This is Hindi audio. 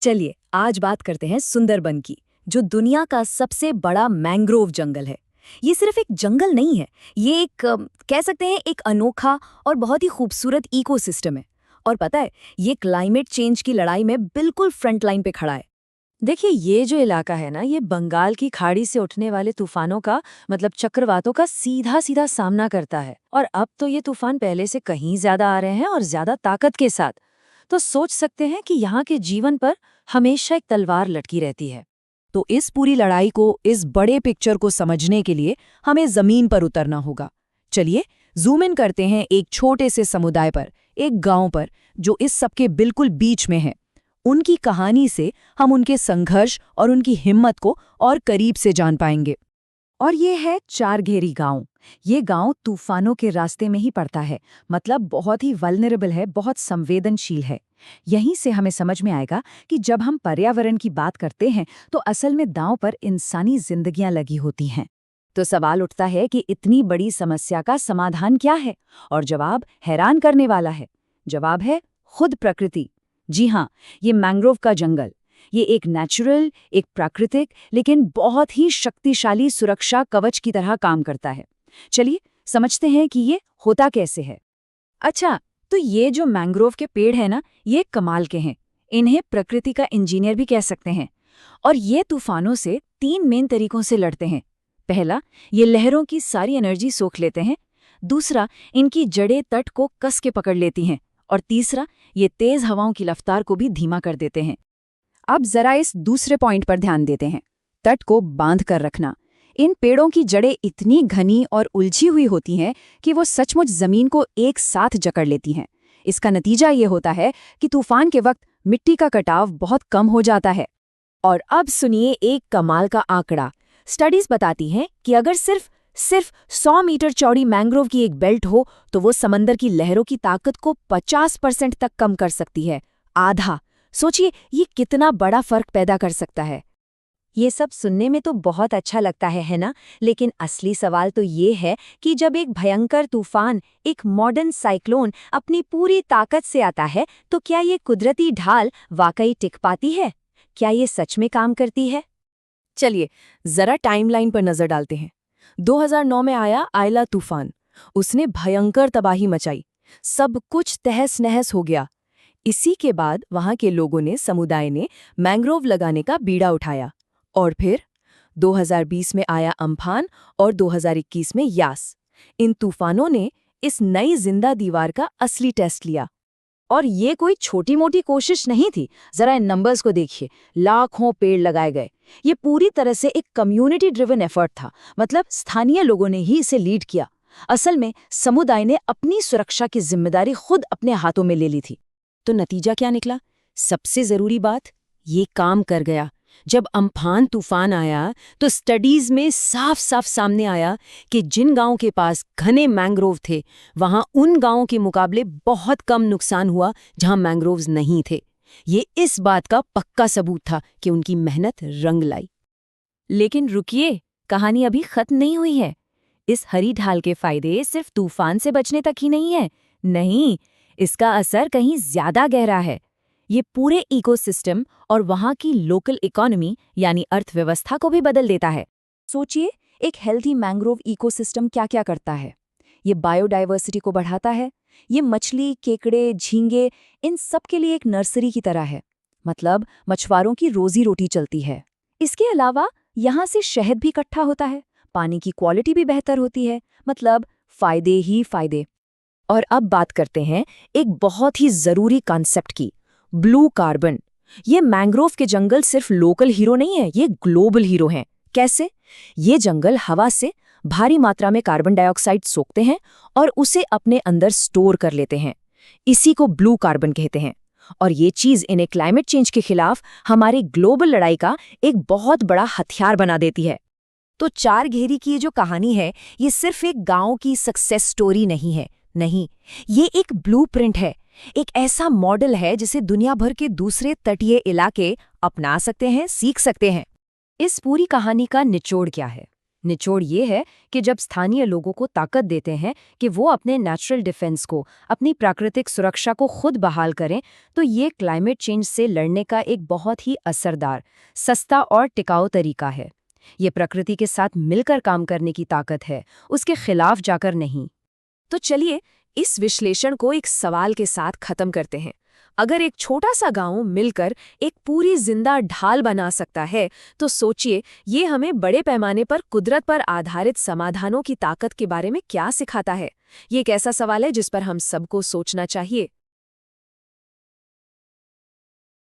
चलिए आज बात करते हैं सुंदरबन की, जो दुनिया का सबसे बड़ा मैंग्रोव जंगल है। ये सिर्फ एक जंगल नहीं है, ये एक कह सकते हैं एक अनोखा और बहुत ही खूबसूरत इकोसिस्टम है। और पता है, ये क्लाइमेट चेंज की लड़ाई में बिल्कुल फ्रंट लाइन पे खड़ा है। देखिए, ये जो इलाका है ना, ये बंगाल की खाड़ी से उठने वाले तूफानों का मतलब चक्रवातों का सीधा सीधा सामना करता है। और अब तो ये तूफान पहले से कहीं ज्यादा आ रहे हैं और ज्यादा ताकत के साथ। तो सोच सकते हैं कि यहाँ के जीवन पर हमेशा एक तलवार लटकी रहती है। तो इस पूरी लड़ाई को, इस बड़े पिक्चर को समझने के लिए हमें जमीन पर उतरना होगा। चलिए जूम इन करते हैं एक छोटे से समुदाय पर, एक गांव पर, जो इस सबके बिल्कुल बीच में है। उनकी कहानी से हम उनके संघर्ष और उनकी हिम्मत को और करीब से जान पाएंगे। और ये है चारघेरी गांव। ये गांव तूफानों के रास्ते में ही पड़ता है, मतलब बहुत ही वल्नरेबल है, बहुत संवेदनशील है। यहीं से हमें समझ में आएगा कि जब हम पर्यावरण की बात करते हैं तो असल में दांव पर इंसानी जिंदगियां लगी होती हैं। तो सवाल उठता है कि इतनी बड़ी समस्या का समाधान क्या है? और जवाब हैरान करने वाला है। जवाब है खुद प्रकृति। जी हाँ, ये मैंग्रोव का जंगल, ये एक नेचुरल, एक प्राकृतिक, लेकिन बहुत ही शक्तिशाली सुरक्षा कवच की तरह काम करता है। चलिए समझते हैं कि ये होता कैसे है। अच्छा, तो ये जो मैंग्रोव के पेड़ हैं ना, ये कमाल के हैं। इन्हें प्रकृति का इंजीनियर भी कह सकते हैं। और ये तूफानों से 3 मेन तरीकों से लड़ते हैं। पहला, ये लहरों की सारी एनर्जी सोख लेते हैं। दूसरा, इनकी जड़ें तट को कस के पकड़ लेती हैं। और तीसरा, ये तेज हवाओं की रफ्तार को भी धीमा कर देते हैं। अब जरा इस दूसरे पॉइंट पर ध्यान देते हैं, तट को बांध कर रखना। इन पेड़ों की जड़ें इतनी घनी और उलझी हुई होती हैं कि वो सचमुच जमीन को एक साथ जकड़ लेती हैं। इसका नतीजा ये होता है कि तूफान के वक्त मिट्टी का कटाव बहुत कम हो जाता है। और अब सुनिए एक कमाल का आंकड़ा। स्टडीज बताती हैं कि अगर सिर्फ 100 मीटर चौड़ी मैंग्रोव की एक बेल्ट हो तो वो समंदर की लहरों की ताकत को 50% तक कम कर सकती है। आधा। सोचिए ये कितना बड़ा फर्क पैदा कर सकता है। ये सब सुनने में तो बहुत अच्छा लगता है ना? लेकिन असली सवाल तो ये है कि जब एक भयंकर तूफान, एक मॉडर्न साइक्लोन अपनी पूरी ताकत से आता है, तो क्या ये कुदरती ढाल वाकई टिक पाती है? क्या ये सच में काम करती है? चलिए जरा टाइमलाइन पर नजर डालते हैं। 2009 में आया आयला तूफान। उसने भयंकर तबाही मचाई, सब कुछ तहस नहस हो गया। इसी के बाद वहां के लोगों ने, समुदाय ने मैंग्रोव लगाने का बीड़ा उठाया। और फिर 2020 में आया अम्फान और 2021 में यास। इन तूफानों ने इस नई जिंदा दीवार का असली टेस्ट लिया। और ये कोई छोटी मोटी कोशिश नहीं थी। जरा इन नंबर्स को देखिए, लाखों पेड़ लगाए गए। ये पूरी तरह से एक कम्युनिटी ड्रिवन एफर्ट था, मतलब स्थानीय लोगों ने ही इसे लीड किया। असल में समुदाय ने अपनी सुरक्षा की जिम्मेदारी खुद अपने हाथों में ले ली थी। तो नतीजा क्या निकला? सबसे जरूरी बात, ये काम कर गया। जब अम्फान तूफान आया तो स्टडीज में साफ साफ सामने आया कि जिन गांवों के पास घने मैंग्रोव थे, वहां उन गांवों के मुकाबले बहुत कम नुकसान हुआ जहां मैंग्रोव्स नहीं थे। ये इस बात का पक्का सबूत था कि उनकी मेहनत रंग लाई। लेकिन रुकिए, कहानी अभी खत्म नहीं हुई है। इस हरी ढाल के फायदे सिर्फ तूफान से बचने तक ही नहीं है। नहीं, इसका असर कहीं ज्यादा गहरा है। ये पूरे इकोसिस्टम और वहां की लोकल इकोनॉमी यानी अर्थव्यवस्था को भी बदल देता है। सोचिए, एक हेल्थी मैंग्रोव इकोसिस्टम क्या क्या करता है। ये बायोडायवर्सिटी को बढ़ाता है। ये मछली, केकड़े, झींगे, इन सब के लिए एक नर्सरी की तरह है। मतलब मछुआरों की रोजी रोटी चलती है। इसके अलावा यहाँ से शहद भी इकट्ठा होता है, पानी की क्वालिटी भी बेहतर होती है। मतलब फायदे ही फायदे। और अब बात करते हैं एक बहुत ही जरूरी कॉन्सेप्ट की, ब्लू कार्बन। ये मैंग्रोव के जंगल सिर्फ लोकल हीरो नहीं है, ये ग्लोबल हीरो हैं। कैसे? ये जंगल हवा से भारी मात्रा में कार्बन डाइऑक्साइड सोखते हैं और उसे अपने अंदर स्टोर कर लेते हैं। इसी को ब्लू कार्बन कहते हैं। और ये चीज इन्हें क्लाइमेट चेंज के खिलाफ हमारी ग्लोबल लड़ाई का एक बहुत बड़ा हथियार बना देती है। तो चारघेरी की ये जो कहानी है, ये सिर्फ एक गांव की सक्सेस स्टोरी नहीं है। नहीं, ये एक ब्लूप्रिंट है, एक ऐसा मॉडल है जिसे दुनिया भर के दूसरे तटीय इलाके अपना सकते हैं, सीख सकते हैं। इस पूरी कहानी का निचोड़ क्या है? निचोड़ ये है कि जब स्थानीय लोगों को ताकत देते हैं कि वो अपने नेचुरल डिफेंस को, अपनी प्राकृतिक सुरक्षा को खुद बहाल करें, तो ये क्लाइमेट चेंज से लड़ने का एक बहुत ही असरदार, सस्ता और टिकाऊ तरीका है। ये प्रकृति के साथ मिलकर काम करने की ताकत है, उसके खिलाफ जाकर नहीं। तो चलिए इस विश्लेषण को एक सवाल के साथ खत्म करते हैं। अगर एक छोटा सा गांव मिलकर एक पूरी जिंदा ढाल बना सकता है, तो सोचिए ये हमें बड़े पैमाने पर कुदरत पर आधारित समाधानों की ताकत के बारे में क्या सिखाता है। ये एक ऐसा सवाल है जिस पर हम सबको सोचना चाहिए।